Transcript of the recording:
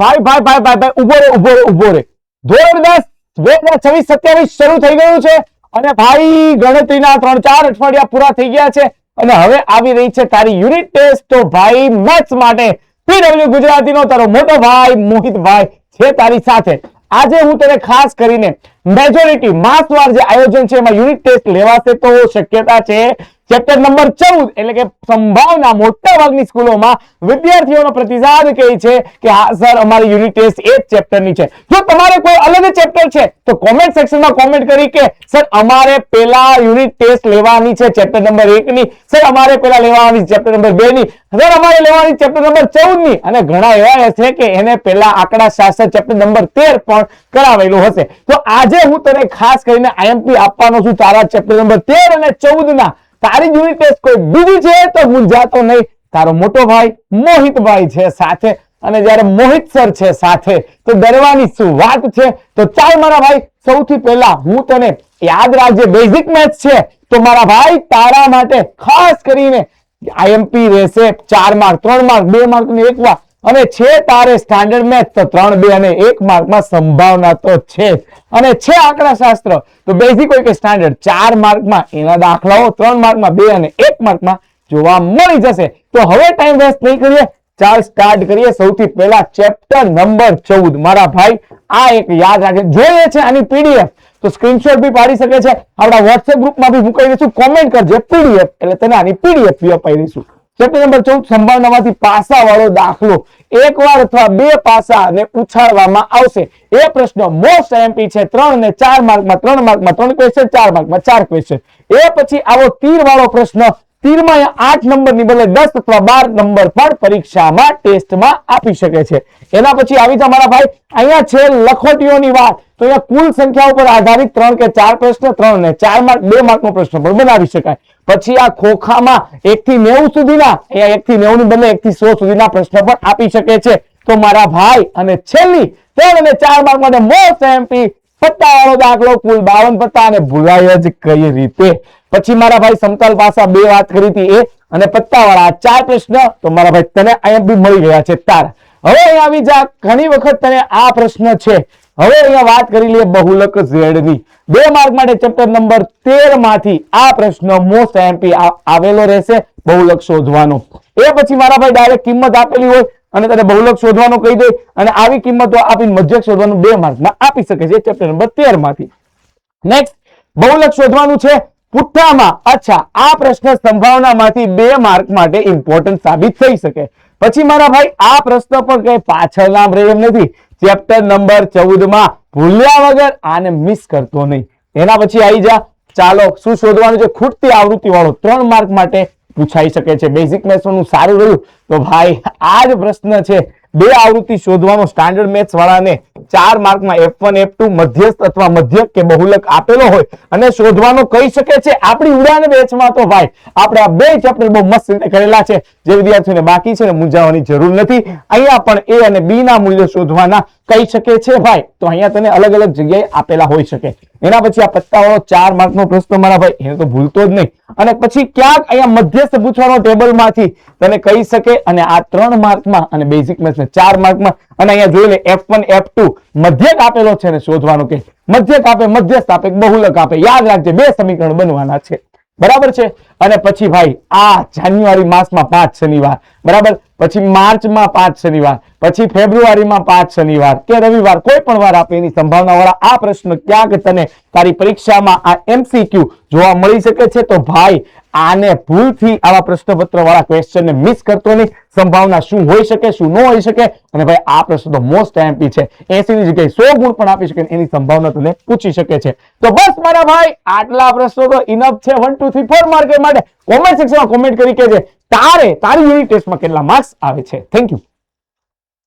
ભાઈ ભાઈ ભાઈ ભાઈ ભાઈ ઉભો રે ધોરણ 10 2026-27 શરૂ થઈ ગયું છે અને ભાઈ ગણતરીના 3-4 અઠવાડિયા પૂરા થઈ ગયા છે અને હવે આવી રહી છે તારી યુનિટ ટેસ્ટ. તો ભાઈ મેથ્સ માટે પીડબ્લ્યુ ગુજરાતીનો તારો મોટો ભાઈ મોહિતભાઈ છે તારી સાથે. આજે હું તને ખાસ કરીને મેજોરિટી માસવાર જે આયોજન છે એમાં યુનિટ ટેસ્ટ લેવાશે તો શક્યતા છે ચેપ્ટર નંબર 14 એટલે કે સંભાવના મોટા ભાગની સ્કૂલોમાં વિદ્યાર્થીઓનો પ્રતિસાદ કહે છે કે હા સર અમારી યુનિટ ટેસ્ટ એ જ ચેપ્ટરની છે. જો તમારે કોઈ અલગ ચેપ્ટર છે તો કોમેન્ટ સેક્શનમાં કોમેન્ટ કરી કે સર અમારે પેલા યુનિટ ટેસ્ટ લેવાની છે ચેપ્ટર નંબર 1 ની, સર અમારે પેલા લેવાની ચેપ્ટર નંબર 2 ની, સર અમારે લેવાની ચેપ્ટર નંબર 14 ની. અને ઘણા એવા છે કે એને પેલા આંકડા શાસ્ત્ર ચેપ્ટર નંબર 13 પણ કરાવેલું હશે. તો આજે હું તને ખાસ કરીને આઈએમપી આપવાનો છું તારા ચેપ્ટર નંબર 13 અને 14 ના. તારી યુનિટ ટેસ્ટ કોઈ બીજી છે તો મૂંઝાતો નહીં, તારો મોટો ભાઈ મોહિતભાઈ છે સાથે. અને જ્યારે મોહિત સર છે સાથે તો ડરવાની શું વાત છે. તો ચાલ મારા ભાઈ સૌથી પહેલા હું તને યાદ રાખજે બેઝિક મેથ્સ છે તો મારા ભાઈ તારા માટે ખાસ કરીને આઈએમપી રહેશે 4 માર્ક, 3 માર્ક, 2 માર્ક ને 1 માર્ક અને છે તારે સ્ટાન્ડર્ડ મેથ્સ તો 3, 2 અને 1 માર્કમાં સંભાવના તો છે અને છે આંકડા શાસ્ત્ર તો બેઝિક હોય કે સ્ટાન્ડર્ડ 4 માર્કમાં એના દાખલાઓ 3 માર્કમાં 2 અને 1 માર્કમાં જોવા મળી જશે. તો હવે ટાઈમ વેસ્ટ નહીં કરીએ, ચાલ સ્ટાર્ટ કરીએ. સૌથી પહેલા ચેપ્ટર નંબર 14 મારા ભાઈ આ એક યાદ રાખે. જોઈએ છે આની પીડીએફ તો સ્ક્રીનશોટ બી પાડી શકે છે, આપણા WhatsApp ગ્રુપમાં બી મૂકી દઈશું. કોમેન્ટ કરજે પીડીએફ એટલે તને આની પીડીએફ બી અપાઈ દઈશું. ચેપ્ટર નંબર 14 સંભાવનામાંથી પાસા વાળો દાખલો એકવાર અથવા 2 પાસાને ઉછાળવામાં આવશે. એ પ્રશ્ન મોસ્ટ આઈએમપી છે 3 અને 4 માર્કમાં, 3 માર્કમાં 3 ક્વેશ્ચન, 4 માર્કમાં 4 ક્વેશ્ચન. એ પછી આવો તીર વાળો પ્રશ્ન તીરમાં 8 નંબરની બદલે 10 અથવા 12 નંબર પણ પરીક્ષામાં ટેસ્ટમાં આપી શકે છે. એના પછી આવી જા મારા ભાઈ અહીંયા છે લખોટીઓની વાત તો અહીંયા કુલ સંખ્યા ઉપર આધારિત 3 કે 4 પ્રશ્ન, 3 અને 4 માર્ક 2 માર્કનો પ્રશ્ન પણ બનાવી શકાય. પછી આ ખોખામાં 1 થી 90 સુધીના અહીંયા 1 થી 90 ની બદલે 1 થી 100 સુધીના પ્રશ્ન પણ આપી શકે છે. તો મારા ભાઈ અને છેલ્લી 3 અને 4 માર્ક માટે મોસ્ટ એમપી પત્તા વાળો દાખલો કુલ 52 પત્તા અને ભૂલાય જ કઈ રીતે. પછી મારા ભાઈ સમતલ પાસા 2 વાત કરી હતી એ અને પત્તા વાળા 4 પ્રશ્ન તો મારા ભાઈ તને આઈએમપી મળી ગયા છે તાર. હવે અહીંયા આવી જા, ઘણી વખત તને આ પ્રશ્ન છે. હવે અહીંયા વાત કરી લઈએ બહુલક ઝેડ ની 2 માર્ક માટે ચેપ્ટર નંબર 13 માંથી આ પ્રશ્ન મોસ્ટ એમપી આવેલો રહેશે બહુલક શોધવાનો. એ પછી મારા ભાઈ ડાયરેક્ટ કિંમત આપેલી હોય અને તને બહુલક શોધવાનું કહી દે અને આવી કિંમતો આપીને મધ્યક શોધવાનું 2 માર્કમાં આપી શકે છે ચેપ્ટર નંબર 13 માંથી. નેક્સ્ટ બહુલક શોધવાનું છે પુઠ્ઠામાં. અચ્છા આ પ્રશ્ન સંભાવનામાંથી 2 માર્ક માટે ઇમ્પોર્ટન્ટ સાબિત થઈ શકે. પછી મારા ભાઈ આ પ્રશ્ન પણ કઈ પાછળ નામ રહે એમ નથી. ચેપ્ટર નંબર 14 માં ભૂલ્યા વગર આને મિસ કરતો નહીં. એના પછી આવી જા, ચાલો શું શોધવાનું છે ખૂટતી આવૃત્તિ વાળો 3 માર્ક માટે પૂછાઈ શકે છે. બેઝિક મેથ્સ નું સારું રહ્યું તો ભાઈ આ જ પ્રશ્ન છે 2 આવૃત્તિ શોધવાનો સ્ટાન્ડર્ડ મેથ્સ વાળાને 4 માર્કમાં F1 F2 મધ્યસ્થ અથવા મધ્યક કે બહુલક આપેલો હોય અને શોધવાનો કહી શકે છે. આપણી ઉડાન બેચમાં તો ભાઈ આપણે આ 2 ચેપ્ટર બહુ મસ્ત રીતે કરેલા છે. જે વિદ્યાર્થીઓને બાકી છે ને મૂંઝાવાની જરૂર નથી. અહીંયા પણ A અને B ના મૂલ્યો શોધવાના કહી શકે છે ભાઈ. તો અહીંયા તને અલગ અલગ જગ્યાએ આપેલા હોઈ શકે. એના પછી આ પત્તાવાળો 4 માર્કનો પ્રશ્ન મારા ભાઈ એને તો ભૂલતો જ નહીં. અને પછી ક્યાંક અહીંયા મધ્યસ્થ પૂછવાનો ટેબલમાંથી તને કહી શકે અને આ 3 માર્કમાં અને બેઝિક મેથ્સ 4 માર્કમાં અને અહીંયા જોઈ લે F1 F2 મધ્યક આપેલો છે ને શોધવાનું કે મધ્યક આપે, મધ્યસ્થ આપે, બહુલક આપે. યાદ રાખજે 2 સમીકરણ બનવાના છે. બરાબર છે. અને પછી ભાઈ આ જાન્યુઆરી માસમાં 5 શનિવાર બરાબર, પછી માર્ચમાં 5 શનિવાર, પછી ફેબ્રુઆરીમાં 5 શનિવાર કે રવિવાર કોઈ પણ વાર આપે એની સંભાવના વાળા આ પ્રશ્ન ક્યાંક તને તારી પરીક્ષામાં આ MCQ જોવા મળી શકે છે. તો ભાઈ આને ભૂલથી આવા પ્રશ્નપત્ર વાળા ક્વેશ્ચનને મિસ કરતો નહીં. સંભાવના શું હોઈ શકે, શું ન હોઈ શકે. અને ભાઈ આ પ્રશ્ન તો મોસ્ટ એમપી છે, 80 ની જગ્યાએ 100 ગુણ પણ આપી શકે એની સંભાવના તને પૂછી શકે છે. તો બસ મારા ભાઈ આટલા પ્રશ્નો તો ઇનફ છે 1 2 3 4 માર્ક માટે. કોમેન્ટ સેક્શનમાં કોમેન્ટ કરી કે તારી યુનિટ ટેસ્ટમાં કેટલા માર્ક્સ આવે છે. Thank you.